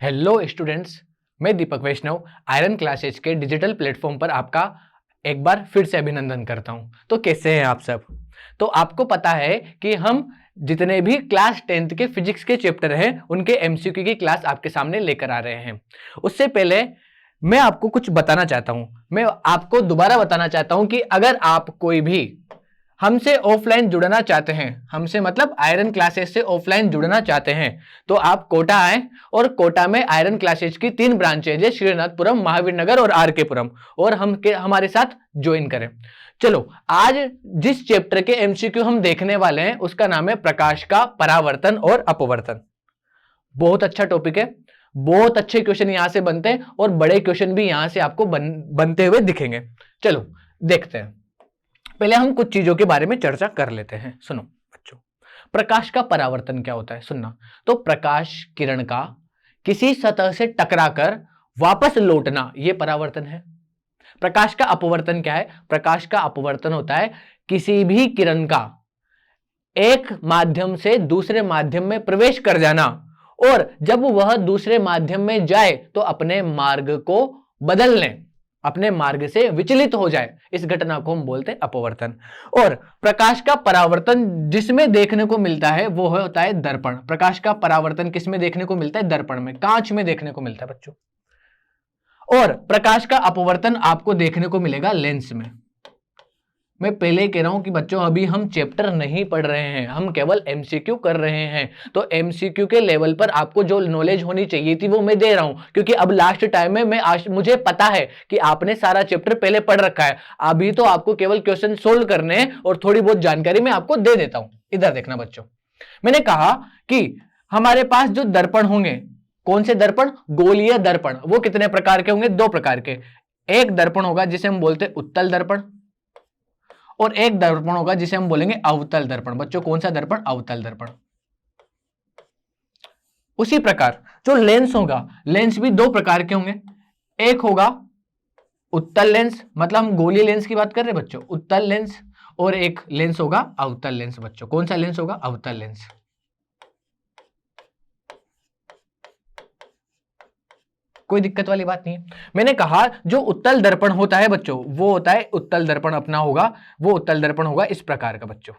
Hello students, मैं दीपक वैष्णव iron classes के digital platform पर आपका एक बार फिर से अभिनंदन करता हूं। तो कैसे हैं आप सब? तो आपको पता है कि हम जितने भी क्लास 10th के फिजिक्स के चैप्टर हैं उनके एमसीक्यू की क्लास आपके सामने लेकर आ रहे हैं। उससे पहले मैं आपको कुछ बताना चाहता हूं। मैं आपको दोबारा बताना चाहता हूं कि अगर आप कोई भी हमसे ऑफलाइन जुड़ना चाहते हैं, हमसे मतलब आयरन क्लासेस से ऑफलाइन जुड़ना चाहते हैं, तो आप कोटा आए और कोटा में आयरन क्लासेस की 3 ब्रांचेज है, श्रीनाथपुरम, महावीर नगर और आरकेपुरम, और हमारे साथ ज्वाइन करें। चलो, आज जिस चैप्टर के एमसीक्यू हम देखने वाले हैं उसका नाम है प्रकाश का परावर्तन और अपवर्तन। बहुत अच्छा टॉपिक है, बहुत अच्छे क्वेश्चन यहां से बनते हैं और बड़े क्वेश्चन भी यहां से आपको बनते हुए दिखेंगे। चलो देखते हैं। पहले हम कुछ चीजों के बारे में चर्चा कर लेते हैं। सुनो बच्चों, प्रकाश का परावर्तन क्या होता है, सुनना। तो प्रकाश किरण का किसी सतह से टकराकर वापस लौटना, यह परावर्तन है। प्रकाश का अपवर्तन क्या है? प्रकाश का अपवर्तन होता है किसी भी किरण का एक माध्यम से दूसरे माध्यम में प्रवेश कर जाना, और जब वह दूसरे माध्यम में जाए तो अपने मार्ग को बदल लें, अपने मार्ग से विचलित हो जाए। इस घटना को हम बोलते हैं अपवर्तन। और प्रकाश का परावर्तन जिसमें देखने को मिलता है वो होता है दर्पण। प्रकाश का परावर्तन किसमें देखने को मिलता है? दर्पण में, कांच में देखने को मिलता है बच्चों। और प्रकाश का अपवर्तन आपको देखने को मिलेगा लेंस में। मैं पहले ही कह रहा हूं कि बच्चों अभी हम चैप्टर नहीं पढ़ रहे हैं, हम केवल एमसीक्यू कर रहे हैं। तो एमसीक्यू के लेवल पर आपको जो नॉलेज होनी चाहिए थी वो मैं दे रहा हूं, क्योंकि अब लास्ट टाइम में मुझे पता है कि आपने सारा चैप्टर पहले पढ़ रखा है। अभी तो आपको केवल क्वेश्चन सोल्व करने हैं और थोड़ी बहुत जानकारी मैं आपको दे देता हूं। इधर देखना बच्चों, मैंने कहा कि हमारे पास जो दर्पण होंगे, कौन से दर्पण? गोलीय दर्पण। वो कितने प्रकार के होंगे? 2 प्रकार के। एक दर्पण होगा जिसे हम बोलते हैं उत्तल दर्पण, और एक दर्पण होगा जिसे हम बोलेंगे अवतल दर्पण। बच्चों कौन सा दर्पण? अवतल दर्पण। उसी प्रकार जो लेंस होगा, लेंस भी 2 प्रकार के होंगे। एक होगा उत्तल लेंस, मतलब हम गोलीय लेंस की बात कर रहे हैं बच्चों, उत्तल लेंस, और एक लेंस होगा अवतल लेंस। बच्चों कौन सा लेंस होगा? अवतल लेंस। कोई दिक्कत वाली बात नहीं है। मैंने कहा जो उत्तल दर्पण होता है बच्चों, वो होता है उत्तल दर्पण अपना होगा, वो उत्तल दर्पण होगा इस प्रकार का बच्चों।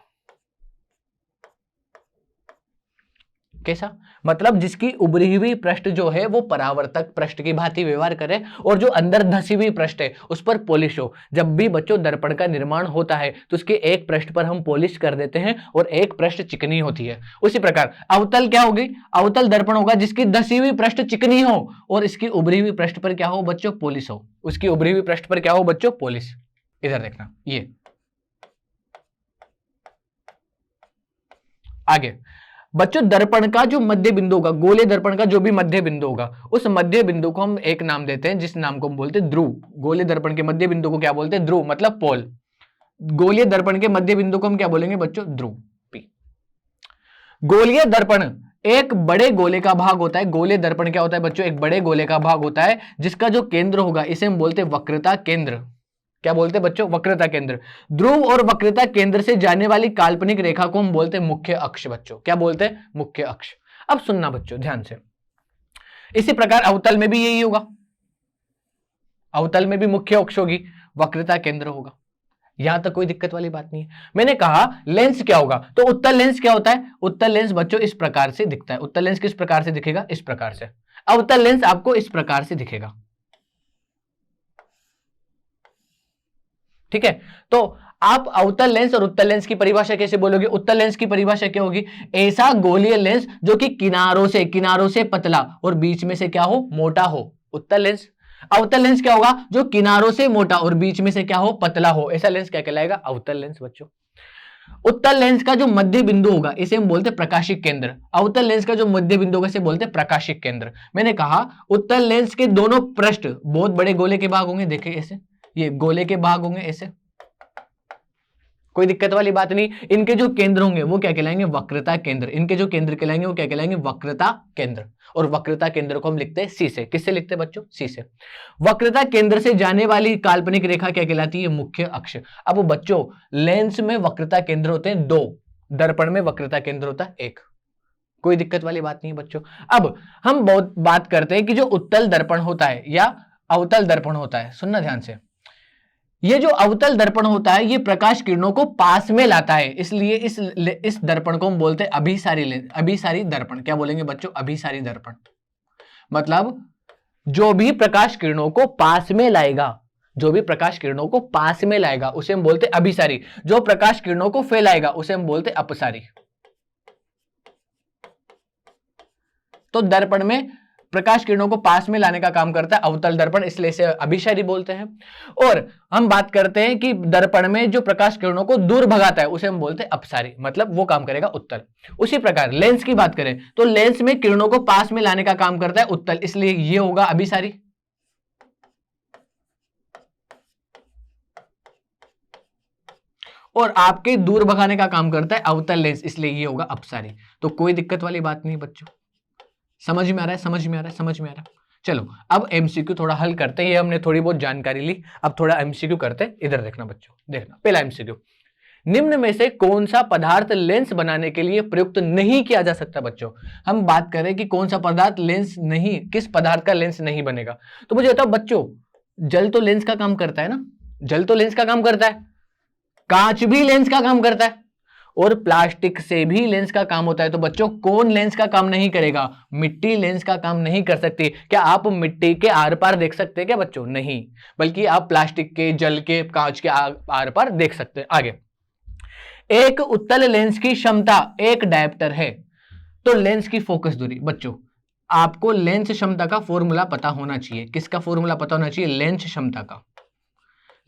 कैसा? मतलब जिसकी उभरी हुई पृष्ठ जो है वो परावर्तक पृष्ठ की भांति व्यवहार करे, और जो अंदर धसी हुई पृष्ठ है उस पर पॉलिश हो। जब भी बच्चों दर्पण का निर्माण होता है तो उसके एक पृष्ठ पर हम पॉलिश कर देते हैं और एक पृष्ठ चिकनी होती है। उसी प्रकार अवतल क्या होगी? अवतल दर्पण होगा जिसकी धसी हुई पृष्ठ चिकनी हो और इसकी उभरी हुई पृष्ठ पर क्या हो बच्चों? पॉलिश हो। उसकी उभरी हुई पृष्ठ पर क्या हो बच्चों? पॉलिश। इधर देखना, ये आगे बच्चों दर्पण का जो मध्य बिंदु होगा, गोलीय दर्पण का जो भी मध्य बिंदु होगा, उस मध्य बिंदु को हम एक नाम देते हैं जिस नाम को हम बोलते हैं ध्रुव। गोलीय दर्पण के मध्य बिंदु को क्या बोलते हैं? ध्रुव, मतलब पोल। गोलीय दर्पण के मध्य बिंदु को हम क्या बोलेंगे बच्चों? ध्रुव, पी। गोलीय दर्पण एक बड़े गोले का भाग होता है। गोलीय दर्पण क्या होता है बच्चों? एक बड़े गोले का भाग होता है जिसका जो केंद्र होगा इसे हम बोलते हैं वक्रता केंद्र। क्या बोलते हैं बच्चों? वक्रता केंद्र। ध्रुव और वक्रता केंद्र से जाने वाली काल्पनिक रेखा को हम बोलते हैं मुख्य अक्ष। बच्चों क्या बोलते हैं? मुख्य अक्ष। अब सुनना बच्चों ध्यान से, इसी प्रकार अवतल में भी यही होगा। अवतल में भी मुख्य अक्ष होगी, वक्रता केंद्र होगा। यहां तक कोई दिक्कत वाली बात नहीं है। मैंने कहा लेंस क्या होगा, तो उत्तल लेंस क्या होता है? उत्तल लेंस बच्चों इस प्रकार से दिखता है। उत्तल लेंस किस प्रकार से दिखेगा? इस प्रकार से। अवतल लेंस आपको इस प्रकार से दिखेगा। ठीक है, तो आप अवतल लेंस और उत्तल लेंस की परिभाषा कैसे बोलोगे? उत्तल लेंस की परिभाषा क्या होगी? ऐसा गोलीय लेंस जो कि किनारों से पतला और बीच में से क्या हो? मोटा हो, उत्तल लेंस। अवतल लेंस क्या होगा? जो किनारों से मोटा और बीच में से क्या हो? पतला हो, ऐसा लेंस क्या कहलाएगा? अवतल लेंस बच्चों। उत्तल लेंस का जो मध्य बिंदु होगा इसे हम बोलते हैं प्रकाशिक केंद्र। अवतल लेंस का जो मध्य बिंदु होगा इसे बोलते हैं प्रकाशिक केंद्र। मैंने कहा उत्तल लेंस के दोनों पृष्ठ बहुत बड़े गोले के भाग होंगे, देखिए ऐसे, ये गोले के भाग होंगे ऐसे, कोई दिक्कत वाली बात नहीं। इनके जो केंद्र होंगे वो क्या कहलाएंगे? वक्रता केंद्र। इनके जो केंद्र कहलाएंगे वो क्या कहलाएंगे? वक्रता केंद्र। और वक्रता केंद्र को हम लिखते हैं सी से। किससे लिखते हैं बच्चों? सी से। वक्रता केंद्र से जाने वाली काल्पनिक रेखा क्या कहलाती है? मुख्य अक्ष। अब बच्चों लेंस में वक्रता केंद्र होते हैं 2, दर्पण में वक्रता केंद्र होता है 1। कोई दिक्कत वाली बात नहीं है बच्चों। अब हम बहुत बात करते हैं कि जो उत्तल दर्पण होता है या अवतल दर्पण होता है, सुनना ध्यान से, ये जो अवतल दर्पण होता है ये प्रकाश किरणों को पास में लाता है, इसलिए इस दर्पण को हम बोलते हैं अभिसारी दर्पण। क्या बोलेंगे बच्चों? अभिसारी दर्पण। मतलब जो भी प्रकाश किरणों को पास में लाएगा, जो भी प्रकाश किरणों को पास में लाएगा उसे हम बोलते हैं अभिसारी। जो प्रकाश किरणों को फैलाएगा उसे हम बोलते हैं अपसारी। तो दर्पण में प्रकाश किरणों को पास में लाने का काम करता है अवतल दर्पण, इसलिए इसे अभिसारी बोलते हैं। और हम बात करते हैं कि दर्पण में जो प्रकाश किरणों को दूर भगाता है उसे हम बोलते हैं अपसारी, मतलब वो काम करेगा उत्तल। उसी प्रकार लेंस की बात करें तो लेंस में किरणों को पास में लाने का काम करता है उत्तल, इसलिए ये होगा अभिसारी। और आपके दूर भगाने का काम करता है अवतल लेंस, इसलिए ये होगा अपसारी। तो कोई दिक्कत वाली बात नहीं बच्चों, समझ में आ रहा है? समझ में आ रहा है? समझ में आ रहा है? चलो अब एमसीक्यू थोड़ा हल करते हैं। ये हमने थोड़ी बहुत जानकारी ली, अब थोड़ा एमसीक्यू करते हैं। इधर देखना बच्चों, देखना पहला एमसीक्यू, निम्न में से कौन सा पदार्थ लेंस बनाने के लिए प्रयुक्त नहीं किया जा सकता? बच्चों हम बात करें कि कौन सा पदार्थ लेंस नहीं, किस पदार्थ का लेंस नहीं बनेगा, तो मुझे बताओ बच्चों, जल तो लेंस का काम करता है ना, जल तो लेंस का काम करता है, कांच भी लेंस का काम करता है, और प्लास्टिक से भी लेंस का काम होता है। तो बच्चों कौन लेंस का काम नहीं करेगा? मिट्टी लेंस का काम नहीं कर सकती। क्या आप मिट्टी के आर पार देख सकते हैं क्या बच्चों? नहीं, बल्कि आप प्लास्टिक के, जल के, कांच के आर पार देख सकते हैं। आगे, एक उत्तल लेंस की क्षमता 1 डायप्टर है, तो लेंस की फोकस दूरी। बच्चों आपको लेंस क्षमता का फॉर्मूला पता होना चाहिए। किसका फॉर्मूला पता होना चाहिए? लेंस क्षमता का।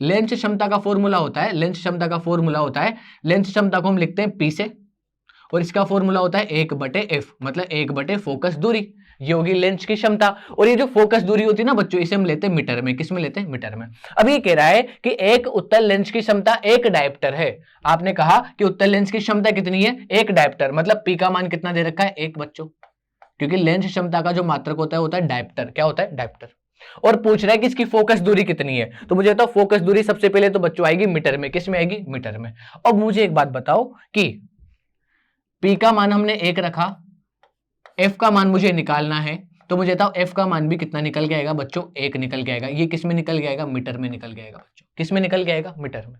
लेंस क्षमता का फॉर्मूला होता है, लेंस क्षमता का फॉर्मूला होता है, लेंस क्षमता को हम लिखते हैं P से, और इसका फॉर्मूला होता है 1/F, मतलब 1/, फोकस दूरी, ये होगी लेंस की क्षमता। और ये जो फोकस दूरी होती है ना बच्चों, इसे हम लेते हैं मीटर में। किस में लेते हैं? मीटर में। अब ये कह रहा है कि एक उत्तल लेंस की क्षमता 1 डायप्टर है। आपने कहा कि उत्तल लेंस की क्षमता कितनी है? 1 डायप्टर, मतलब P का मान कितना दे रखा है? 1 बच्चों, क्योंकि लेंस क्षमता का जो मात्रक होता है डायप्टर। क्या होता है? डायप्टर। और पूछ रहा है कि इसकी फोकस दूरी कितनी है, तो मुझे बताओ फोकस दूरी सबसे पहले तो बच्चों आएगी मीटर में। किस में आएगी? मीटर में। अब मुझे एक बात बताओ कि P का मान हमने 1 रखा, F का मान मुझे निकालना है, तो मुझे बताओ F का मान भी कितना निकल के आएगा बच्चों? 1 निकल के आएगा। ये किस में निकल के आएगा? मीटर में निकल के आएगा बच्चों। किस में निकल के आएगा? मीटर में।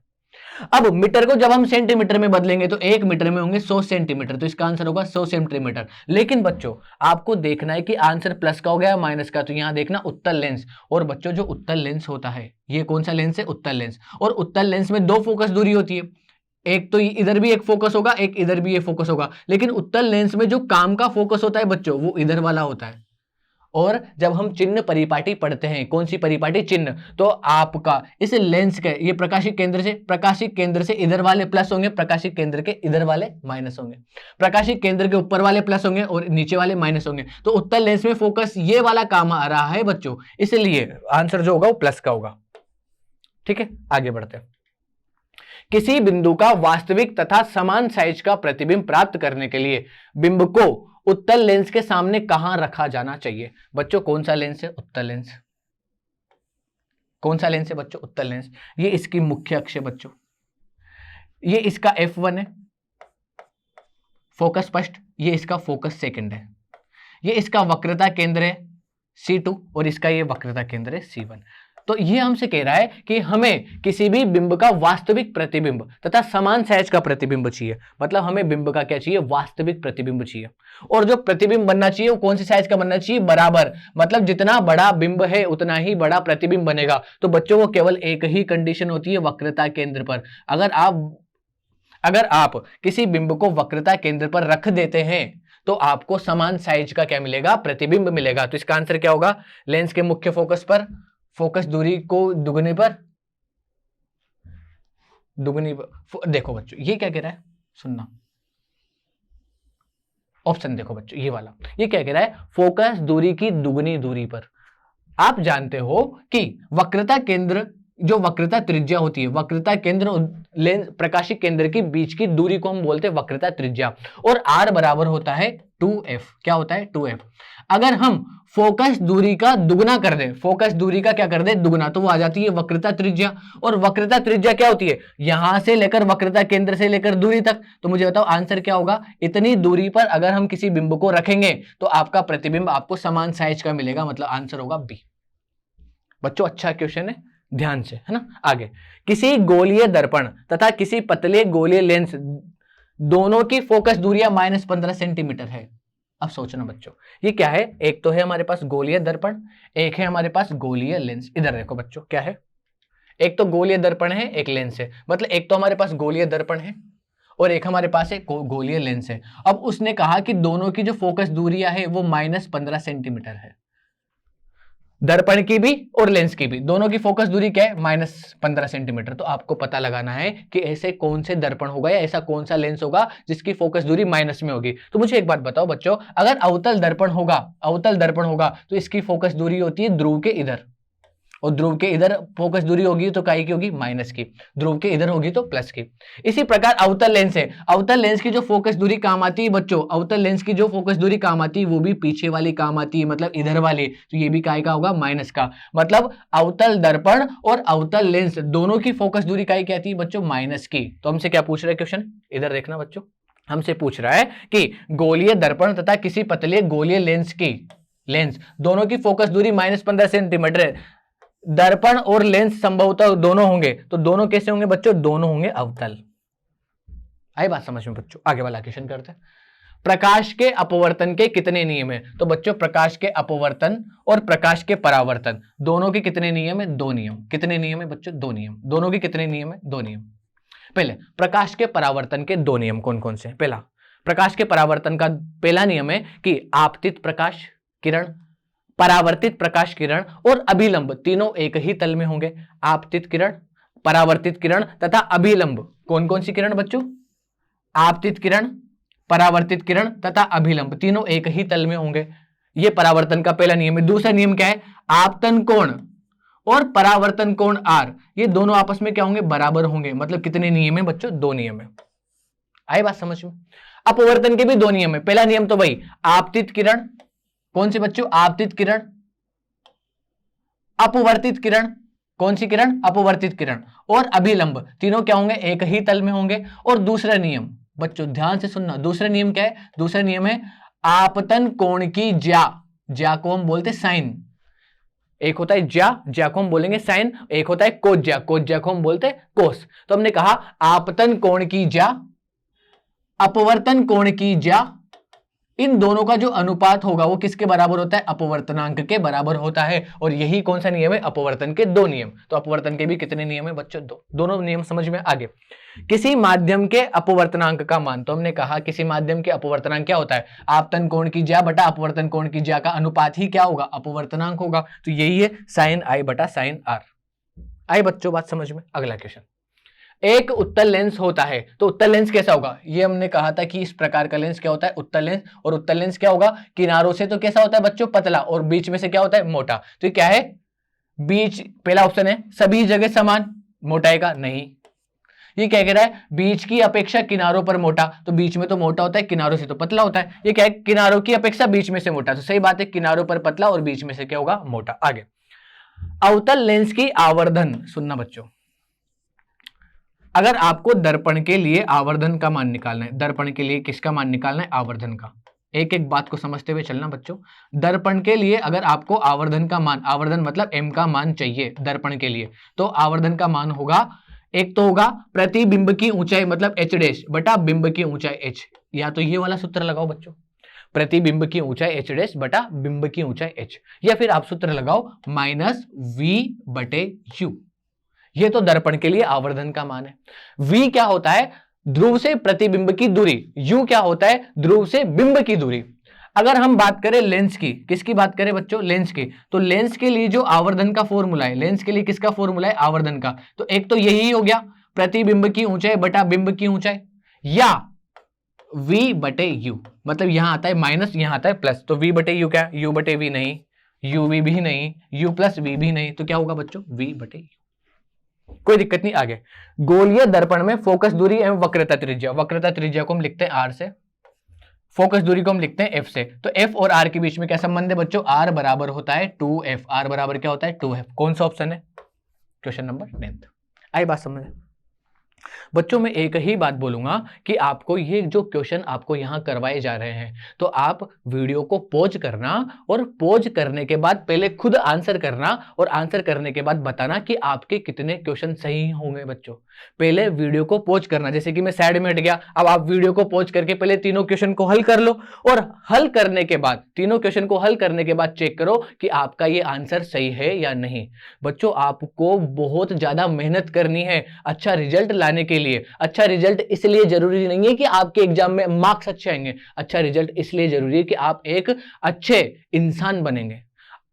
अब मीटर को जब हम सेंटीमीटर में बदलेंगे तो 1 मीटर में होंगे 100 सेंटीमीटर, तो इसका आंसर होगा 100 सेंटीमीटर। लेकिन बच्चों आपको देखना है कि आंसर प्लस का हो गया माइनस का, तो यहां देखना उत्तल लेंस। और बच्चों जो उत्तल लेंस होता है, ये कौन सा लेंस है? उत्तल लेंस। और उत्तल लेंस में 2 फोकस दूरी होती है, एक तो इधर भी एक फोकस होगा, एक इधर भी एक फोकस होगा। लेकिन उत्तल लेंस में जो काम का फोकस होता है बच्चों, वो इधर वाला होता है। और जब हम चिन्ह परिपाटी पढ़ते हैं, कौन सी परिपाटी? चिन्ह, तो आपका इस लेंस के ये प्रकाशिक केंद्र से इधर वाले प्लस होंगे, प्रकाशिक केंद्र के इधर वाले माइनस होंगे, प्रकाशिक केंद्र के ऊपर वाले प्लस होंगे और नीचे वाले माइनस होंगे। तो उत्तल लेंस में फोकस ये वाला काम आ रहा है बच्चों, इसलिए आंसर जो होगा वो प्लस का होगा। ठीक है, आगे बढ़ते हैं। किसी बिंदु का वास्तविक तथा समान साइज का प्रतिबिंब प्राप्त करने के लिए बिंब को उत्तल लेंस के सामने कहां रखा जाना चाहिए? बच्चों कौन सा लेंस है? उत्तल लेंस। कौन सा लेंस है बच्चों? उत्तल लेंस। ये इसकी मुख्य अक्ष है बच्चों, ये इसका F1 है फोकस स्पष्ट, ये इसका फोकस सेकंड है, ये इसका वक्रता केंद्र है C2 और इसका ये वक्रता केंद्र है C1। तो ये हमसे कह रहा है कि हमें किसी भी बिंब का वास्तविक प्रतिबिंब तथा समान साइज का प्रतिबिंब चाहिए। मतलब हमें बिंब का क्या चाहिए? वास्तविक प्रतिबिंब चाहिए। और जो प्रतिबिंब बनना चाहिए वो कौन सी साइज का बनना चाहिए? बराबर, मतलब जितना बड़ा बिंब है उतना ही बड़ा प्रतिबिंब बनेगा। तो बच्चों वो केवल एक ही कंडीशन होती है वक्रता केंद्र पर। अगर आप किसी बिंब को वक्रता केंद्र पर रख देते हैं तो आपको समान साइज का क्या मिलेगा? प्रतिबिंब मिलेगा। तो इसका आंसर क्या होगा? लेंस के मुख्य फोकस पर फोकस दूरी को दुगनी पर देखो बच्चों ये क्या कह रहा है, सुनना ऑप्शन देखो बच्चों, ये वाला ये क्या कह रहा है? फोकस दूरी की दुगनी दूरी पर। आप जानते हो कि वक्रता केंद्र, जो वक्रता त्रिज्या होती है, वक्रता केंद्र लेंस प्रकाशिक केंद्र के बीच की दूरी को हम बोलते हैं वक्रता त्रिज्या, और r बराबर होता है 2f। क्या होता है? 2f। अगर हम फोकस दूरी का दुगना कर दे, फोकस दूरी का क्या कर दे, दुगना, तो वो आ जाती है वक्रता त्रिज्या। और वक्रता त्रिज्या क्या होती है, यहां से लेकर वक्रता केंद्र से लेकर दूरी तक। तो मुझे बताओ आंसर क्या होगा, इतनी दूरी पर अगर हम किसी बिंब को रखेंगे तो आपका प्रतिबिंब आपको समान साइज का मिलेगा, मतलब आंसर होगा बी। बच्चों अच्छा क्वेश्चन है, ध्यान से, है ना। आगे, किसी गोलीय दर्पण तथा किसी पतले गोलीय लेंस दोनों की फोकस दूरियां -15 सेंटीमीटर है। अब सोचना बच्चों, ये क्या है, एक तो है हमारे पास गोलीय दर्पण, एक है हमारे पास गोलीय लेंस। इधर देखो बच्चों क्या है, एक तो गोलीय दर्पण है, एक लेंस है, मतलब एक तो हमारे पास गोलीय दर्पण है और एक हमारे पास एक गोलीय लेंस है। अब उसने कहा कि दोनों की जो फोकस दूरियां है वो -15 सेंटीमीटर है, दर्पण की भी और लेंस की भी, दोनों की फोकस दूरी क्या है, -15 सेंटीमीटर। तो आपको पता लगाना है कि ऐसे कौन से दर्पण होगा या ऐसा कौन सा लेंस होगा जिसकी फोकस दूरी माइनस में होगी। तो मुझे एक बात बताओ बच्चों, अगर अवतल दर्पण होगा तो इसकी फोकस दूरी होती है ध्रुव के इधर, और ध्रुव के इधर फोकस दूरी होगी तो काई की होगी, माइनस की, ध्रुव के इधर होगी तो प्लस की। इसी प्रकार अवतल लेंस है, अवतल लेंस की जो फोकस दूरी काम आती है बच्चों, अवतल लेंस की जो फोकस दूरी काम आती है वो भी पीछे वाली काम आती है, मतलब इधर वाली, तो ये भी काई का होगा, माइनस का। मतलब अवतल दर्पण और अवतल लेंस दोनों की फोकस दूरी काई की आती है बच्चों, माइनस की। तो हमसे क्या पूछ रहा है क्वेश्चन, इधर देखना बच्चों, हमसे पूछ रहा है कि गोलीय दर्पण तथा किसी पतले गोलीय लेंस दोनों की फोकस दूरी -15 सेंटीमीटर है। दर्पण और लेंस संभवतः दोनों होंगे, तो दोनों कैसे होंगे बच्चों, दोनों होंगे अवतल। आई बात समझ में बच्चों, आगे वाला क्वेश्चन करते हैं। प्रकाश के अपवर्तन के कितने नियम है, तो बच्चों प्रकाश के अपवर्तन और प्रकाश के परावर्तन दोनों के कितने नियम है, दो नियम। कितने नियम है बच्चों, दो नियम। दोनों के कितने नियम है, दो नियम। पहले प्रकाश के परावर्तन के दो नियम कौन कौन से, पहला प्रकाश के परावर्तन का पहला नियम है कि आपतित प्रकाश किरण, परावर्तित प्रकाश किरण और अभिलंब तीनों एक ही तल में होंगे। आपतित किरण, परावर्तित किरण तथा अभिलंब, कौन कौन सी किरण बच्चों, आपतित किरण, परावर्तित किरण तथा अभिलंब तीनों एक ही तल में होंगे। यह परावर्तन का पहला नियम है। दूसरा नियम क्या है, आपतन कोण और परावर्तन कोण आर, ये दोनों आपस में क्या होंगे, बराबर होंगे। मतलब कितने नियम है बच्चों, दो नियम है। आई बात समझ में। अपवर्तन के भी दो नियम है। पहला नियम तो भाई आपतित किरण, कौन सी बच्चों, आपतित किरण, अपवर्तित किरण, कौन सी किरण, अपवर्तित किरण, और अभिलंब तीनों क्या होंगे, एक ही तल में होंगे। और दूसरा नियम बच्चों ध्यान से सुनना, दूसरा नियम क्या है, दूसरा नियम है आपतन कोण की ज्या को हम बोलते साइन। एक होता है ज्या को हम बोलेंगे साइन, एक होता है कोज्या को हम बोलते कोस। तो हमने कहा आपतन कोण की ज्या, अपवर्तन कोण की ज्या, इन दोनों का जो अनुपात होगा वो किसके बराबर होता है, अपवर्तनांक के बराबर होता है। और यही कौन सा नियम है, अपवर्तन के दो नियम। तो अपवर्तन के भी कितने नियम है बच्चों, दो। दोनों नियम समझ में आगे। किसी माध्यम के अपवर्तनांक का मान, तो हमने कहा किसी माध्यम के अपवर्तनांक क्या होता है, आपतन कोण की ज्या बटा अपवर्तन कोण की ज्या का अनुपात ही क्या होगा, अपवर्तनांक होगा। तो यही है साइन आई बटा साइन आर। आई बच्चों बात समझ में। अगला क्वेश्चन, एक उत्तल लेंस होता है, तो उत्तल लेंस कैसा होगा, ये हमने कहा था कि इस प्रकार का लेंस क्या होता है, उत्तल लेंस। और उत्तल लेंस क्या होगा, किनारों से तो कैसा होता है बच्चों, पतला, और बीच में से क्या होता है, मोटा। तो ये क्या है, बीच, पहला ऑप्शन है सभी जगह समान मोटाई का, नहीं। ये क्या कह रहा है, बीच की अपेक्षा किनारों पर मोटा, तो बीच में तो मोटा होता है, किनारों से तो पतला होता है। ये क्या है, किनारों की अपेक्षा बीच में से मोटा, तो सही बात है, किनारों पर पतला और बीच में से क्या होगा, मोटा। आगे, अवतल लेंस की आवर्धन, सुनना बच्चों, अगर आपको दर्पण के लिए आवर्धन का मान निकालना है, दर्पण के लिए किसका मान निकालना है, आवर्धन का। एक एक बात को समझते हुए चलना बच्चों। दर्पण के लिए अगर आपको आवर्धन का मान, आवर्धन मतलब m का मान चाहिए दर्पण के लिए, तो आवर्धन का मान होगा, एक तो होगा प्रतिबिंब की ऊंचाई मतलब h डैश बटा बिंब की ऊंचाई h। या तो ये वाला सूत्र लगाओ बच्चों, प्रतिबिंब की ऊंचाई h डैश बटा बिंब की ऊंचाई h, या फिर आप सूत्र लगाओ -v/u। ये तो दर्पण के लिए आवर्धन का मान है। v क्या होता है, ध्रुव से प्रतिबिंब की दूरी, u क्या होता है, ध्रुव से बिंब की दूरी। अगर हम बात करें लेंस की, किसकी बात करें बच्चों, लेंस की, तो लेंस के लिए जो आवर्धन का फॉर्मूला है, लेंस के लिए किसका फॉर्मूला है, आवर्धन का, तो एक तो यही हो गया प्रतिबिंब की ऊंचाई बटा बिंब की ऊंचाई, या v/u, मतलब यहां आता है माइनस, यहां आता है प्लस, तो v/u क्या, u/v नहीं, uv भी नहीं, u + v भी नहीं, तो क्या होगा बच्चों, v/u। कोई दिक्कत नहीं। आगे, गोलीय दर्पण में फोकस दूरी एवं वक्रता त्रिज्या, वक्रता त्रिज्या को हम लिखते हैं r से, फोकस दूरी को हम लिखते हैं f से। तो f और r के बीच में क्या संबंध है बच्चों? r बराबर होता है 2f। r बराबर क्या होता है? 2f। कौन सा ऑप्शन है? Question number 10। आई बात समझ? बच्चों मैं एक ही बात बोलूंगा कि आपको ये जो क्वेश्चन आपको यहां करवाए जा रहे हैं, तो आप वीडियो को पॉज करना और पॉज करने के बाद पहले खुद आंसर करना और आंसर करने के बाद बताना कि आपके कितने क्वेश्चन सही होंगे। बच्चों पहले वीडियो को पॉज करना, जैसे कि मैं साइड में हट गया, अब आप वीडियो को पॉज करके पहले तीनों क्वेश्चन को हल कर लो और हल करने के बाद तीनों क्वेश्चन को हल करने के बाद चेक करो कि आपका ये आंसर सही है या नहीं। बच्चों आपको बहुत ज्यादा मेहनत करनी है अच्छा रिजल्ट लाने के लिए। अच्छा रिजल्ट इसलिए जरूरी नहीं है कि आपके एग्जाम में मार्क्स अच्छे आएंगे, अच्छा रिजल्ट इसलिए जरूरी है कि आप एक अच्छे इंसान बनेंगे।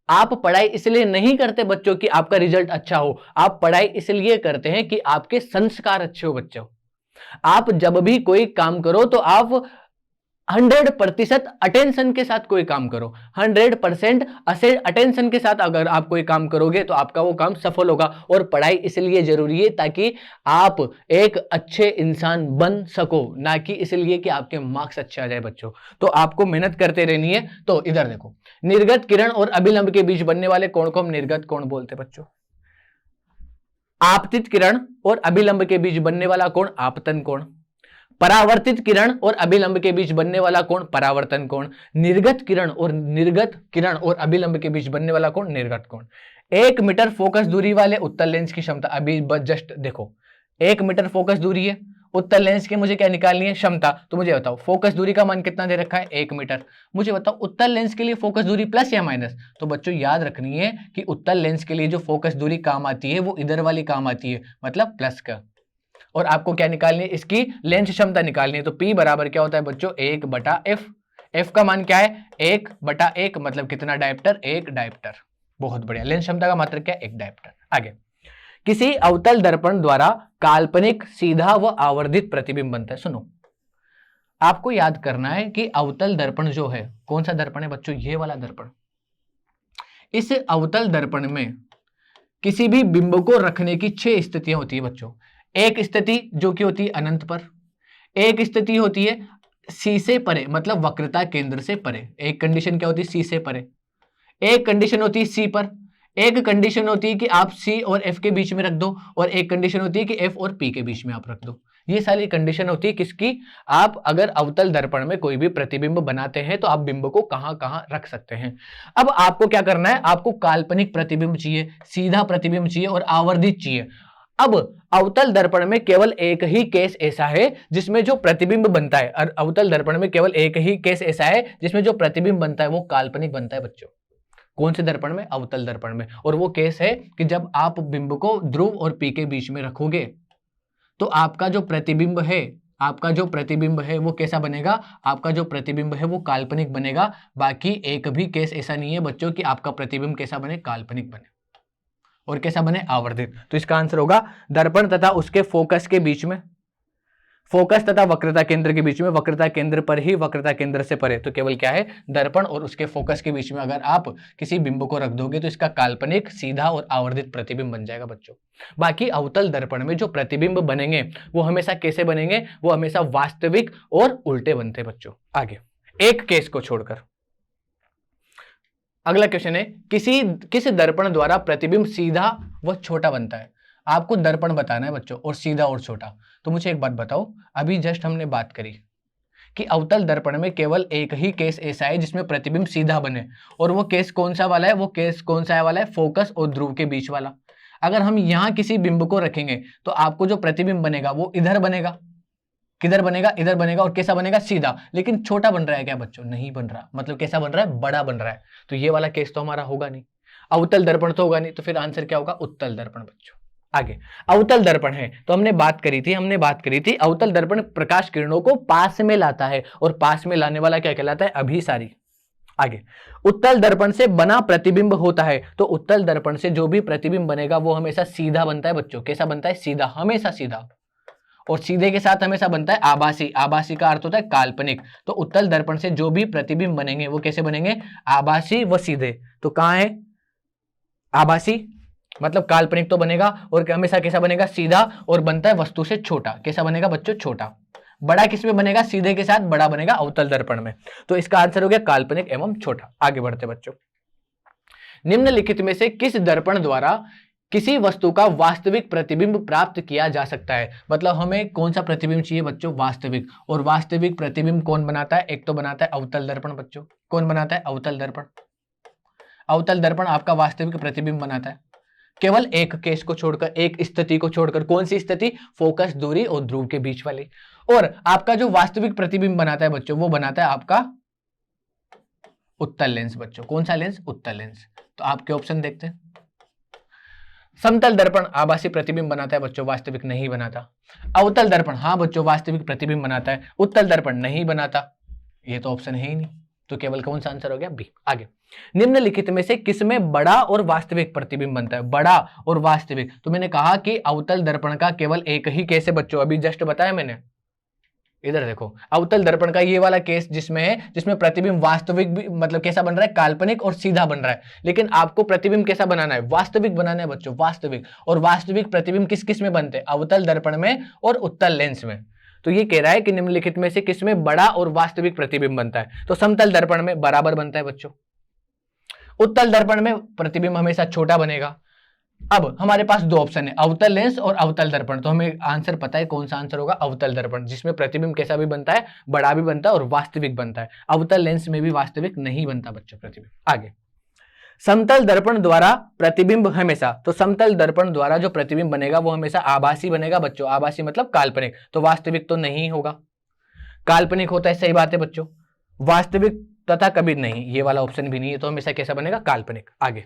आप पढ़ाई इसलिए नहीं करते बच्चों कि आपका रिजल्ट अच्छा हो, आप पढ़ाई इसलिए करते हैं कि आपके संस्कार अच्छे हो। बच्चों आप जब भी कोई काम करो तो आप 100% अटेंशन के साथ कोई काम करो। 100% अटेंशन के साथ अगर आप कोई काम करोगे तो आपका वो काम सफल होगा। और पढ़ाई इसलिए जरूरी है ताकि आप एक अच्छे इंसान बन सको, ना कि इसलिए कि आपके मार्क्स अच्छे आ जाए। बच्चों तो आपको मेहनत करते रहनी है। तो इधर देखो, निर्गत किरण और अभिलंब के बीच बनने वाले कोण को हम निर्गत कोण बोलते हैं। बच्चों आपतित किरण और अभिलंब के बीच बनने वाला कोण आपतन कोण, परावर्तित किरण और अभिलंब के बीच बनने वाला कोण परावर्तन कोण, निर्गत किरण और अभिलंब के बीच बनने वाला कोण निर्गत कोण। 1 मीटर फोकस दूरी वाले उत्तल लेंस की क्षमता, अभी जस्ट देखो 1 मीटर फोकस दूरी है, उत्तल लेंस की मुझे क्या निकालनी है? क्षमता। तो मुझे बताओ फोकस दूरी का मान कितना दे रखा है? 1 मीटर। मुझे बताओ उत्तल लेंस के लिए फोकस दूरी प्लस या माइनस? तो बच्चों याद रखनी है कि उत्तल लेंस के लिए जो फोकस दूरी काम आती है वो इधर वाली काम आती है, मतलब प्लस का। और आपको क्या निकालनी है? इसकी लेंस क्षमता निकालनी है। तो P बराबर क्या होता है बच्चों? 1/f। f का मान क्या है? 1/1, मतलब कितना डायप्टर? 1 डायप्टर। बहुत बढ़िया। लेंस क्षमता का मात्रक क्या है? 1 डायप्टर। आगे, किसी अवतल दर्पण द्वारा काल्पनिक सीधा व आवर्धित प्रतिबिंब बनता है। सुनो, आपको याद करना है कि अवतल दर्पण जो है, कौन सा दर्पण है बच्चों? ये वाला दर्पण। इस अवतल दर्पण में किसी भी बिंब को रखने की 6 स्थितियां होती है बच्चों। एक स्थिति जो कि होती है अनंत पर, एक स्थिति होती है सी से परे, मतलब वक्रता केंद्र से परे। एक कंडीशन क्या होती है? सी से परे। एक कंडीशन होती है सी पर। एक कंडीशन होती है कि आप सी और एफ के बीच में रख दो, और एक कंडीशन होती है कि एफ और पी के बीच में आप रख दो। ये सारी कंडीशन होती है किसकी? आप अगर अवतल दर्पण में कोई भी प्रतिबिंब बनाते हैं तो आप बिंब को कहां कहां रख सकते हैं। अब आपको क्या करना है? आपको काल्पनिक प्रतिबिंब चाहिए, सीधा प्रतिबिंब चाहिए और आवर्धित चाहिए। अब अवतल दर्पण में केवल एक ही केस ऐसा है जिसमें जो प्रतिबिंब बनता है, और अवतल दर्पण में केवल एक ही केस ऐसा है जिसमें जो प्रतिबिंब बनता है वो काल्पनिक बनता है बच्चों। कौन से दर्पण में? अवतल दर्पण में। और वो केस है कि जब आप बिंब को ध्रुव और पी के बीच में रखोगे तो आपका जो प्रतिबिंब है वो कैसा बनेगा? आपका जो प्रतिबिंब है वो काल्पनिक बनेगा। बाकी एक भी केस ऐसा नहीं है बच्चों कि आपका प्रतिबिंब कैसा बने? काल्पनिक बने। और कैसा बने? आवर्धित। तो इसका आंसर होगा दर्पण तथा उसके फोकस के बीच में, फोकस तथा वक्रता केंद्र के बीच में, वक्रता केंद्र पर ही वक्रता केंद्र से परे। तो केवल क्या है? दर्पण और उसके फोकस के बीच में अगर आप किसी बिंब को रख दोगे तो इसका काल्पनिक, सीधा और आवर्धित प्रतिबिंब बन जाएगा बच्चों। बाकी अवतल दर्पण में जो प्रतिबिंब बनेंगे वो हमेशा कैसे बनेंगे? वो हमेशा वास्तविक और उल्टे बनते हैं बच्चों। आगे, एक केस को छोड़कर अगला क्वेश्चन है, किस दर्पण द्वारा प्रतिबिंब सीधा व छोटा बनता है? आपको दर्पण बताना है बच्चों, और सीधा और छोटा। तो मुझे एक बात बताओ, अभी जस्ट हमने बात करी कि अवतल दर्पण में केवल एक ही केस ऐसा है जिसमें प्रतिबिंब सीधा बने, और वो केस कौन सा वाला है? वो केस कौन सा वाला है? फोकस और ध्रुव के बीच वाला। अगर हम यहां किसी बिंब को रखेंगे तो आपको जो प्रतिबिंब बनेगा वो इधर बनेगा। किधर बनेगा? इधर बनेगा। और कैसा बनेगा? सीधा। लेकिन छोटा बन रहा है क्या बच्चों? नहीं बन रहा। मतलब कैसा बन रहा है? बड़ा बन रहा है। तो ये वाला केस तो हमारा होगा नहीं, अवतल दर्पण तो होगा नहीं। तो फिर आंसर क्या होगा? उत्तल दर्पण बच्चों। आगे, अवतल दर्पण है तो हमने बात करी थी अवतल दर्पण प्रकाश किरणों को पास में लाता है, और पास में लाने वाला क्या कहलाता है? अभिसारी। आगे, उत्तल दर्पण से बना प्रतिबिंब होता है, तो उत्तल दर्पण से जो भी प्रतिबिंब बनेगा वो हमेशा सीधा बनता है बच्चों। कैसा बनता है? सीधा, हमेशा सीधा। और सीधे के साथ हमेशा बनता है आभासी। आभासी का अर्थ होता है काल्पनिक। तो उत्तल दर्पण से जो भी प्रतिबिंब बनेंगे वो कैसे बनेंगे? आभासी व सीधे। तो कहां है? आभासी मतलब काल्पनिक तो बनेगा, और हमेशा कैसा बनेगा? सीधा। और बनता है वस्तु से छोटा। कैसा बनेगा बच्चों? छोटा। बड़ा किस में बनेगा, सीधे के साथ बड़ा बनेगा अवतल दर्पण में। तो इसका आंसर हो गया काल्पनिक एवं छोटा। आगे बढ़ते बच्चों, निम्नलिखित में से किस दर्पण द्वारा किसी वस्तु का वास्तविक प्रतिबिंब प्राप्त किया जा सकता है। मतलब हमें कौन सा प्रतिबिंब चाहिए बच्चों, वास्तविक। और वास्तविक प्रतिबिंब कौन बनाता है, एक तो बनाता है अवतल दर्पण बच्चों। कौन बनाता है, अवतल दर्पण। अवतल दर्पण आपका वास्तविक प्रतिबिंब बनाता है, केवल एक केस को छोड़कर, एक स्थिति को छोड़कर। कौन सी स्थिति, फोकस दूरी और ध्रुव के बीच वाली। और आपका जो वास्तविक प्रतिबिंब बनाता है बच्चों, वो बनाता है आपका उत्तल लेंस बच्चों। कौन सा लेंस, उत्तल लेंस। तो आपके ऑप्शन देखते हैं। समतल दर्पण आभासी प्रतिबिंब बनाता है बच्चों, वास्तविक नहीं बनाता। अवतल दर्पण, हाँ बच्चों वास्तविक प्रतिबिंब बनाता है। उत्तल दर्पण नहीं बनाता, ये तो ऑप्शन है ही नहीं। तो केवल कौन सा आंसर हो गया, बी। आगे, निम्नलिखित में से किसमें बड़ा और वास्तविक प्रतिबिंब बनता है, बड़ा और वास्तविक। तो मैंने कहा कि अवतल दर्पण का केवल एक ही केस है बच्चों, अभी जस्ट बताया मैंने। इधर देखो, अवतल दर्पण का ये वाला केस जिसमें है, जिसमें प्रतिबिंब वास्तविक भी, मतलब कैसा बन रहा है, काल्पनिक और सीधा बन रहा है। लेकिन आपको प्रतिबिंब कैसा बनाना है, वास्तविक बनाना है बच्चों, वास्तविक। और वास्तविक प्रतिबिंब किस किस में बनते हैं, अवतल दर्पण में और उत्तल लेंस में। तो ये कह रहा है कि निम्नलिखित में से किसमें बड़ा और वास्तविक प्रतिबिंब बनता है। तो समतल दर्पण में बराबर बनता है बच्चों। उत्तल दर्पण में प्रतिबिंब हमेशा छोटा बनेगा। अब हमारे पास दो ऑप्शन है, अवतल लेंस और अवतल दर्पण। तो हमें आंसर पता है कौन सा आंसर होगा, अवतल दर्पण, जिसमें प्रतिबिंब कैसा भी बनता है, बड़ा भी बनता है और वास्तविक बनता है। अवतल लेंस में भी वास्तविक नहीं बनता बच्चों प्रतिबिंब। आगे, समतल दर्पण द्वारा प्रतिबिंब हमेशा, तो समतल दर्पण द्वारा जो प्रतिबिंब बनेगा वो हमेशा आभासी बनेगा बच्चों। आभासी मतलब काल्पनिक, तो वास्तविक तो नहीं होगा, काल्पनिक होता है, सही बात है बच्चों। वास्तविक तथा कभी नहीं, ये वाला ऑप्शन भी नहीं है, तो हमेशा कैसा बनेगा, काल्पनिक। आगे,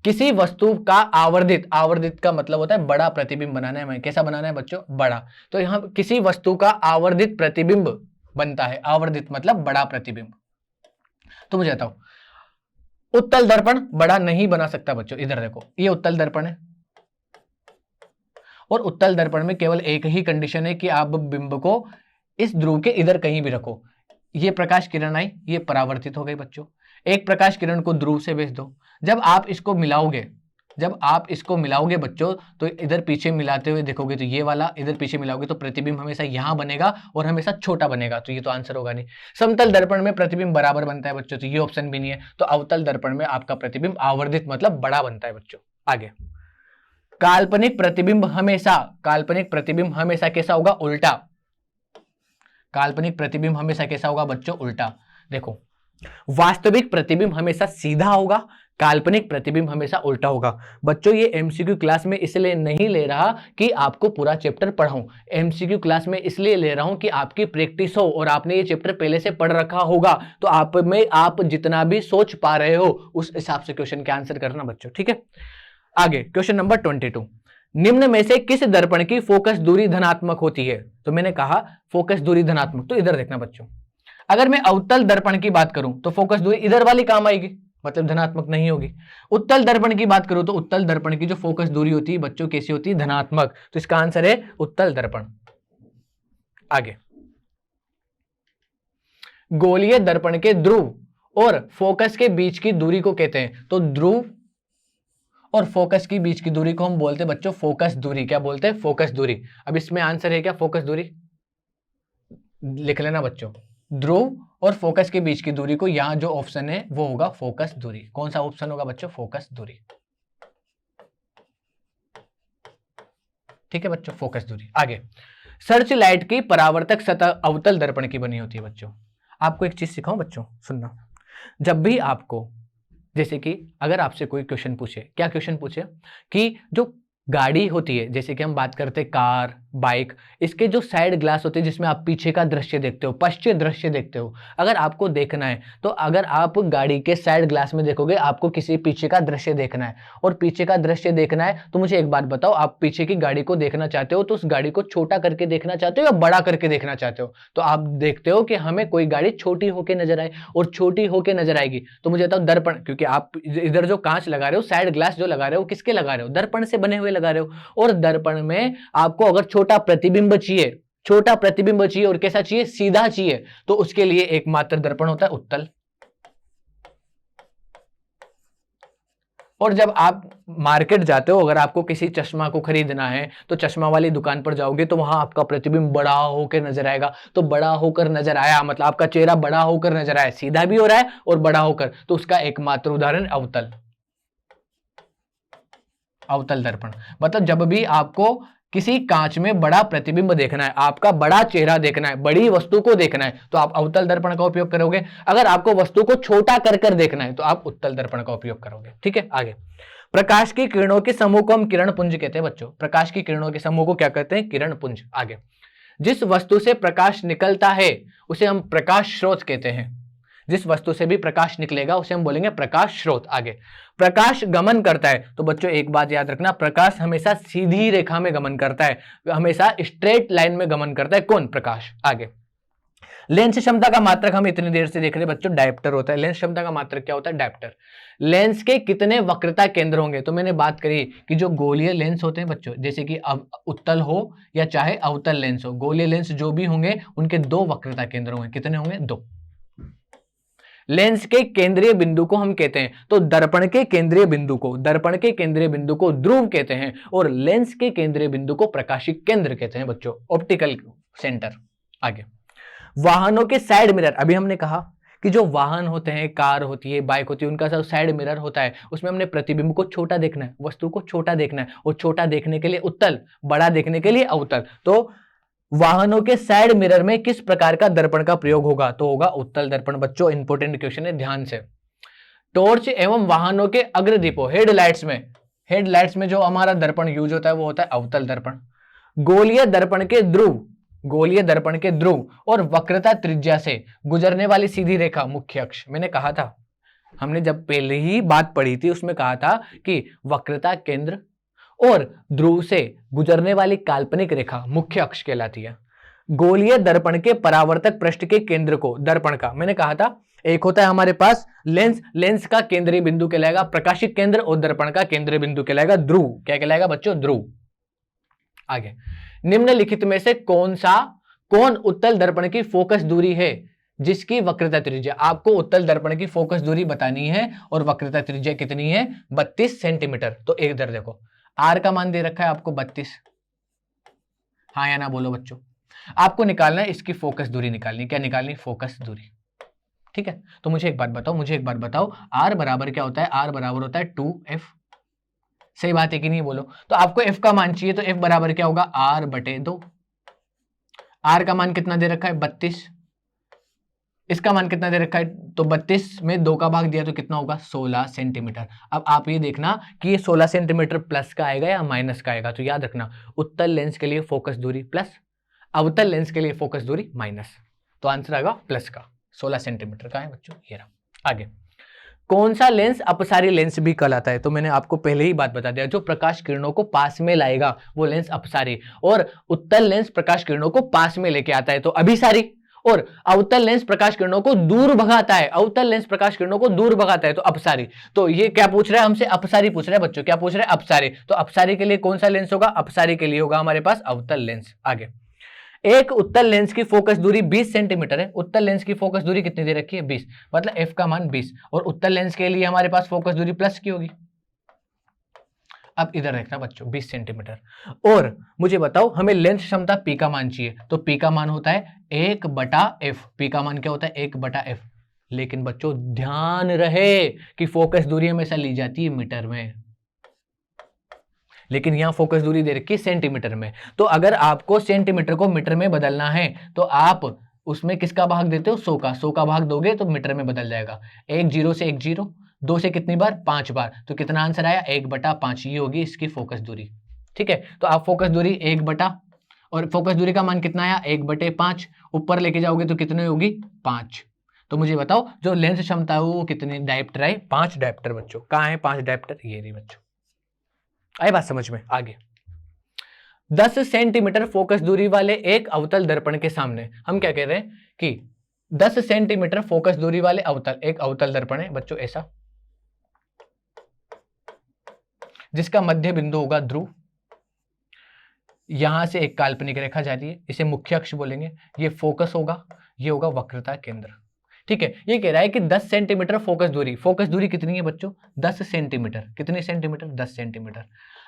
किसी वस्तु का आवर्धित, आवर्धित का मतलब होता है बड़ा प्रतिबिंब बनाना है, हमें कैसा बनाना है बच्चों, बड़ा। तो यहां किसी वस्तु का आवर्धित प्रतिबिंब बनता है, आवर्धित मतलब बड़ा प्रतिबिंब। तो मुझे बताओ, उत्तल दर्पण बड़ा नहीं बना सकता बच्चों। इधर देखो, ये उत्तल दर्पण है और उत्तल दर्पण में केवल एक ही कंडीशन है कि आप बिंब को इस ध्रुव के इधर कहीं भी रखो। ये प्रकाश किरण आई, ये परावर्तित हो गई बच्चों। एक प्रकाश किरण को ध्रुव से भेज दो, जब आप इसको मिलाओगे, जब आप इसको मिलाओगे बच्चों, तो इधर पीछे मिलाते हुए देखोगे तो ये वाला इधर पीछे मिलाओगे तो प्रतिबिंब हमेशा यहां बनेगा और हमेशा छोटा बनेगा। तो ये तो आंसर होगा नहीं। समतल दर्पण में प्रतिबिंब बराबर बनता है बच्चों, तो ये ऑप्शन भी नहीं है। तो अवतल दर्पण में आपका प्रतिबिंब आवर्धित मतलब बड़ा बनता है बच्चों। आगे, काल्पनिक प्रतिबिंब हमेशा, काल्पनिक प्रतिबिंब हमेशा कैसा होगा, उल्टा। काल्पनिक प्रतिबिंब हमेशा कैसा होगा बच्चों, उल्टा। देखो, वास्तविक प्रतिबिंब हमेशा सीधा होगा, काल्पनिक प्रतिबिंब हमेशा उल्टा होगा। बच्चों ये एमसीक्यू क्लास में इसलिए नहीं ले रहा कि आपको पूरा चैप्टर पढ़ाऊं, एमसीक्यू क्लास में इसलिए ले रहा हूं कि आपकी प्रैक्टिस हो और आपने ये चैप्टर पहले से पढ़ रखा होगा, तो आप में आप जितना भी सोच पा रहे हो उस हिसाब से क्वेश्चन के आंसर करना बच्चों, ठीक है। आगे, क्वेश्चन नंबर 22, निम्न में से किस दर्पण की फोकस दूरी धनात्मक होती है। तो मैंने कहा फोकस दूरी धनात्मक, तो इधर देखना बच्चों, अगर मैं अवतल दर्पण की बात करूं तो फोकस दूरी इधर वाली काम आएगी, मतलब धनात्मक नहीं होगी। उत्तल दर्पण की बात करूं तो उत्तल दर्पण की जो फोकस दूरी होती है बच्चों कैसी होती है, धनात्मक। तो इसका आंसर है उत्तल दर्पण। आगे, गोलीय दर्पण के ध्रुव और फोकस के बीच की दूरी को कहते हैं। तो ध्रुव और फोकस की बीच की दूरी को हम बोलते हैं बच्चों फोकस दूरी। क्या बोलते हैं, फोकस दूरी। अब इसमें आंसर है क्या, फोकस दूरी, लिख लेना बच्चों। ध्रुव और फोकस के बीच की दूरी को, यहां जो ऑप्शन है वो होगा फोकस दूरी। कौन सा ऑप्शन होगा बच्चों, फोकस दूरी, ठीक है बच्चों, फोकस दूरी। आगे, सर्च लाइट की परावर्तक सतह अवतल दर्पण की बनी होती है बच्चों। आपको एक चीज सिखाऊं बच्चों, सुनना। जब भी आपको, जैसे कि अगर आपसे कोई क्वेश्चन पूछे, क्या क्वेश्चन पूछे कि जो गाड़ी होती है, जैसे कि हम बात करते हैं कार, बाइक, इसके जो साइड ग्लास होते हैं जिसमें आप पीछे का दृश्य देखते हो, पश्चिम दृश्य देखते हो, अगर आपको देखना है तो अगर आप गाड़ी के साइड ग्लास में देखोगे, आपको किसी पीछे का दृश्य देखना है और पीछे का दृश्य देखना है, तो मुझे एक बात बताओ, आप पीछे की गाड़ी को देखना चाहते हो तो उस गाड़ी को छोटा करके देखना चाहते हो या बड़ा करके देखना चाहते हो। तो आप देखते हो कि हमें कोई गाड़ी छोटी होकर नजर आए और छोटी होकर नजर आएगी, तो मुझे बताओ दर्पण, क्योंकि आप इधर जो कांच लगा रहे हो, साइड ग्लास जो लगा रहे हो, किसके लगा रहे हो, दर्पण से बने हुए लगा रहे हो। और दर्पण में आपको अगर छोटा प्रतिबिंब चाहिए, छोटा प्रतिबिंब चाहिए और कैसा चाहिए, सीधा चाहिए, तो उसके लिए एकमात्र दर्पण होता है उत्तल। और जब आप मार्केट जाते हो, अगर आपको किसी चश्मा को खरीदना है तो चश्मा वाली दुकान पर जाओगे तो वहां आपका प्रतिबिंब बड़ा होकर नजर आएगा। तो बड़ा होकर नजर आया मतलब आपका चेहरा बड़ा होकर नजर आया, सीधा भी हो रहा है और बड़ा होकर, तो उसका एकमात्र उदाहरण अवतल, अवतल दर्पण। मतलब जब भी आपको किसी कांच में बड़ा प्रतिबिंब देखना है, आपका बड़ा चेहरा देखना है, बड़ी वस्तु को देखना है, तो आप अवतल दर्पण का उपयोग करोगे। अगर आपको वस्तु को छोटा कर कर देखना है तो आप उत्तल दर्पण का उपयोग करोगे। ठीक है, आगे। प्रकाश की किरणों के समूह को हम किरण पुंज कहते हैं बच्चों। प्रकाश की किरणों के समूह को क्या कहते हैं? किरण पुंज। आगे, जिस वस्तु से प्रकाश निकलता है उसे हम प्रकाश स्रोत कहते हैं। जिस वस्तु से भी प्रकाश निकलेगा उसे हम बोलेंगे प्रकाश स्रोत। आगे, प्रकाश गमन करता है, तो बच्चों एक बात याद रखना, प्रकाश हमेशा सीधी रेखा में गमन करता है, हमेशा स्ट्रेट लाइन में गमन करता है। कौन? प्रकाश। आगे, लेंस क्षमता का मात्रक हम इतनी देर से देख रहे हैं बच्चों, डायप्टर होता है। लेंस क्षमता का मात्रक क्या होता है? डायप्टर। लेंस के कितने वक्रता केंद्र होंगे? तो मैंने बात करी कि जो गोलीय लेंस होते हैं बच्चों, जैसे कि उत्तल हो या चाहे अवतल लेंस हो, गोलीय लेंस जो भी होंगे उनके 2 वक्रता केंद्र होंगे। कितने होंगे? 2। लेंस के केंद्रीय बिंदु को हम कहते हैं, तो दर्पण के केंद्रीय बिंदु को, दर्पण के केंद्रीय बिंदु को ध्रुव कहते हैं और लेंस के केंद्रीय बिंदु को प्रकाशिक केंद्र कहते हैं बच्चों, ऑप्टिकल सेंटर। आगे, वाहनों के साइड मिरर, अभी हमने कहा कि जो वाहन होते हैं, कार होती है, बाइक होती है, उनका सब साइड मिरर होता है, उसमें हमने प्रतिबिंब को छोटा देखना है, वस्तु को छोटा देखना है, और छोटा देखने के लिए उत्तल, बड़ा देखने के लिए अवतल। तो वाहनों के साइड मिरर में किस प्रकार का दर्पण का प्रयोग होगा? तो होगा उत्तल दर्पण। बच्चों इंपॉर्टेंट क्वेश्चन है, ध्यान से। टॉर्च एवं वाहनों के अग्रदीपों, हेडलाइट्स में जो हमारा दर्पण यूज होता है वो होता है अवतल दर्पण। गोलीय दर्पण के ध्रुव और वक्रता त्रिज्या से गुजरने वाली सीधी रेखा मुख्य अक्ष। मैंने कहा था, हमने जब पहले ही बात पढ़ी थी उसमें कहा था कि वक्रता केंद्र और ध्रुव से गुजरने वाली काल्पनिक रेखा मुख्य अक्ष कहलाती है। गोलीय दर्पण के परावर्तक पृष्ठ के केंद्र को, दर्पण का मैंने कहा था एक होता है हमारे पास लेंस का केंद्रीय बिंदु कहलाएगा प्रकाशिक केंद्र, और दर्पण का केंद्रीय बिंदु कहलाएगा ध्रुव। क्या कहलाएगा बच्चों? ध्रुव। आगे, निम्नलिखित में से कौन उत्तल दर्पण की फोकस दूरी है जिसकी वक्रता त्रिज्या, आपको उत्तल दर्पण की फोकस दूरी बतानी है और वक्रता त्रिज्या कितनी है? 32 सेंटीमीटर। तो एक इधर देखो, आर का मान दे रखा है आपको 32, हाँ या ना बोलो बच्चों। आपको निकालना है इसकी फोकस दूरी निकालनी। क्या निकालनी? फोकस दूरी। ठीक है, तो मुझे एक बात बताओ, आर बराबर क्या होता है? आर बराबर होता है 2f। सही बात है कि नहीं बोलो? तो आपको f का मान चाहिए, तो f बराबर क्या होगा? r/2। r का मान कितना दे रखा है? 32। इसका मान कितना दे रखा है? तो 32 में 2 का भाग दिया तो कितना होगा? 16 सेंटीमीटर। अब आप ये देखना कि ये 16 सेंटीमीटर प्लस का आएगा या माइनस का आएगा। तो याद रखना, उत्तल लेंस के लिए फोकस दूरी प्लस, अवतल लेंस के लिए फोकस दूरी माइनस। तो आंसर आएगा प्लस का, 16 सेंटीमीटर का है बच्चों। ये रहा। आगे, कौन सा लेंस अपसारी लेंस भी कहलाता है? तो मैंने आपको पहले ही बात बता दिया, जो प्रकाश किरणों को पास में लाएगा वो लेंस अपसारी, और उत्तल लेंस प्रकाश किरणों को पास में लेके आता है तो अभिसारी, और अवतल लेंस प्रकाश किरणों को दूर भगाता है, अवतल लेंस प्रकाश किरणों को दूर भगाता है तो अपसारी। तो ये क्या पूछ रहा है हमसे? अपसारी पूछ रहा है बच्चों। क्या पूछ रहा है? अपसारी। तो अपसारी के लिए कौन सा लेंस होगा? अपसारी के लिए होगा हमारे पास अवतल लेंस। आगे, एक उत्तल लेंस की फोकस दूरी 20 सेंटीमीटर है। उत्तल लेंस की फोकस दूरी कितनी दे रखी है? 20, मतलब f का मान 20, और उत्तल लेंस के लिए हमारे पास फोकस दूरी प्लस की होगी। अब इधर देखना बच्चों, 20 सेंटीमीटर। और मुझे बताओ, हमें लेंस क्षमता p का मान चाहिए, तो p का मान होता है 1/f। p का मान क्या होता है? 1/f। लेकिन बच्चों ध्यान रहे कि फोकस दूरी हमेशा ली जाती है मीटर में, लेकिन यहां फोकस दूरी दे रखी है सेंटीमीटर में। तो अगर आपको सेंटीमीटर को मीटर में बदलना है तो आप उसमें किसका भाग देते हो? 100 का। 100 का भाग दोगे तो मीटर में बदल जाएगा। 1 0 से 1 0, 2 से कितनी बार? 5 बार। तो कितना आंसर आया? 1/5। ये होगी इसकी फोकस दूरी। ठीक है, तो आप फोकस दूरी 1 और फोकस दूरी का मान कितना आया? 1/5। ऊपर लेके जाओगे तो कितनी होगी? 5। तो मुझे बताओ, जो लेंस क्षमता है वो कितनी डायप्टर है? 5 डायप्टर बच्चों। कहाँ है 5 डायप्टर? ये रही बच्चों। आई बात समझ में? आगे, 10 सेंटीमीटर फोकस दूरी वाले एक अवतल दर्पण के सामने हम क्या कह रहे हैं कि 10 सेंटीमीटर फोकस दूरी वाले एक अवतल दर्पण है बच्चों ऐसा, जिसका मध्य बिंदु होगा ध्रुव। यहां से एक काल्पनिक रेखा जाती है, इसे मुख्य अक्ष बोलेंगे। ये फोकस होगा, ये होगा वक्रता केंद्र। ठीक है, ये कह रहा है कि 10 सेंटीमीटर फोकस दूरी कितनी है बच्चों? 10 सेंटीमीटर। कितनी सेंटीमीटर? 10 सेंटीमीटर।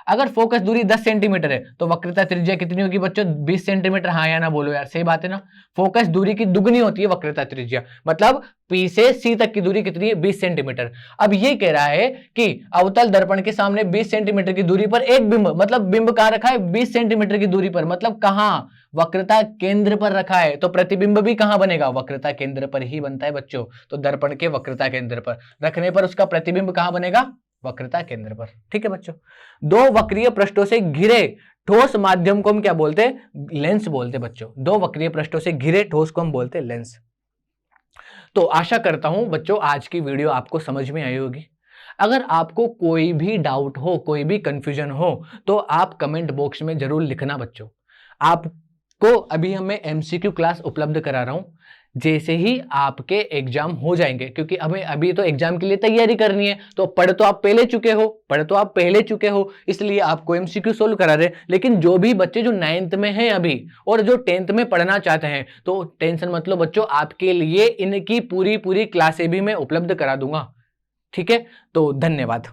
अगर फोकस दूरी 10 सेंटीमीटर है तो वक्रता त्रिज्या कितनी होगी बच्चों? 20 सेंटीमीटर। हाँ या ना बोलो यार, सही बात है ना? फोकस दूरी की दुगनी होती है वक्रता त्रिज्या, मतलब P से C तक की दूरी कितनी है? 20 सेंटीमीटर। अब ये कह रहा है कि अवतल दर्पण के सामने 20 सेंटीमीटर की दूरी पर एक बिंब, मतलब बिंब कहां रखा है? 20 सेंटीमीटर की दूरी पर, मतलब कहां? वक्रता केंद्र पर रखा है। तो प्रतिबिंब भी कहां बनेगा? वक्रता केंद्र पर ही बनता है बच्चों। तो दर्पण के वक्रता केंद्र पर रखने पर उसका प्रतिबिंब कहां बनेगा? वक्रता केंद्र पर। ठीक है बच्चों, दो वक्रीय पृष्ठों से घिरे ठोस माध्यम को हम क्या बोलते हैं? लेंस बोलते हैं बच्चों। दो वक्रीय पृष्ठों से घिरे ठोस को हम बोलते हैं लेंस। तो आशा करता हूं बच्चों आज की वीडियो आपको समझ में आई होगी। अगर आपको कोई भी डाउट हो, कोई भी कंफ्यूजन हो, तो आप कमेंट बॉक्स में जरूर लिखना बच्चों। आपको अभी मैं एमसीक्यू क्लास उपलब्ध करा रहा हूं। जैसे ही आपके एग्जाम हो जाएंगे, क्योंकि हमें अभी तो एग्जाम के लिए तैयारी करनी है, तो पढ़ तो आप पहले चुके हो, इसलिए आपको एमसीक्यू सोल्व करा रहे। लेकिन जो भी बच्चे जो 9th में हैं अभी और जो 10th में पढ़ना चाहते हैं, तो टेंशन मत लो बच्चों, आपके लिए इनकी पूरी क्लासें भी मैं उपलब्ध करा दूंगा। ठीक है, तो धन्यवाद।